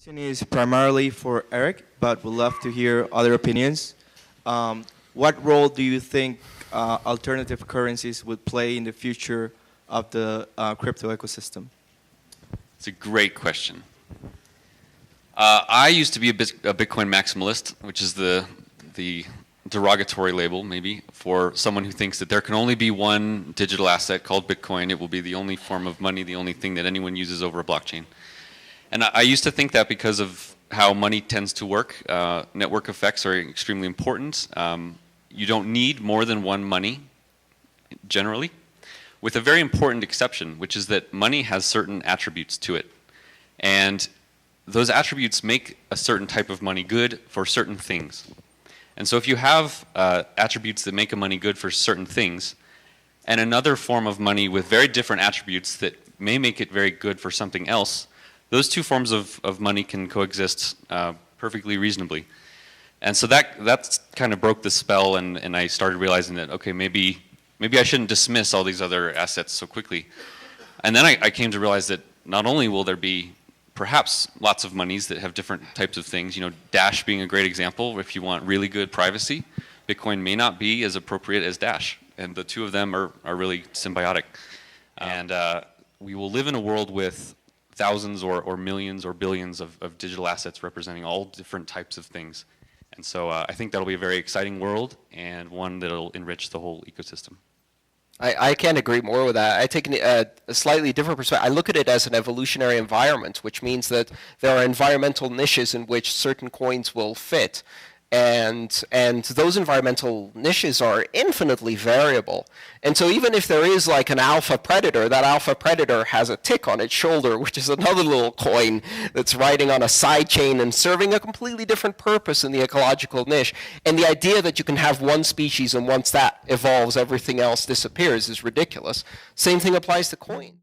question is primarily for Eric, but we'd love to hear other opinions. What role do you think alternative currencies would play in the future of the crypto ecosystem? It's a great question. I used to be a Bitcoin maximalist, which is the derogatory label, maybe, for someone who thinks that there can only be one digital asset called Bitcoin. It will be the only form of money, the only thing that anyone uses over a blockchain. And I used to think that because of how money tends to work. Network effects are extremely important. You don't need more than one money, generally, with a very important exception, which is that money has certain attributes to it. And those attributes make a certain type of money good for certain things. And so if you have attributes that make a money good for certain things, and another form of money with very different attributes that may make it very good for something else, those two forms of money can coexist perfectly reasonably. And so that kind of broke the spell, and I started realizing that, okay, maybe I shouldn't dismiss all these other assets so quickly. And then I came to realize that not only will there be perhaps lots of monies that have different types of things, you know, Dash being a great example. If you want really good privacy, Bitcoin may not be as appropriate as Dash, and the two of them are really symbiotic. And we will live in a world with thousands or millions or billions of digital assets representing all different types of things. And so I think that'll be a very exciting world, and one that'll enrich the whole ecosystem. I can't agree more with that. I take a slightly different perspective. I look at it as an evolutionary environment, which means that there are environmental niches in which certain coins will fit. And those environmental niches are infinitely variable. And so even if there is like an alpha predator, that alpha predator has a tick on its shoulder, which is another little coin that's riding on a side chain and serving a completely different purpose in the ecological niche. And the idea that you can have one species and once that evolves, everything else disappears is ridiculous. Same thing applies to coins.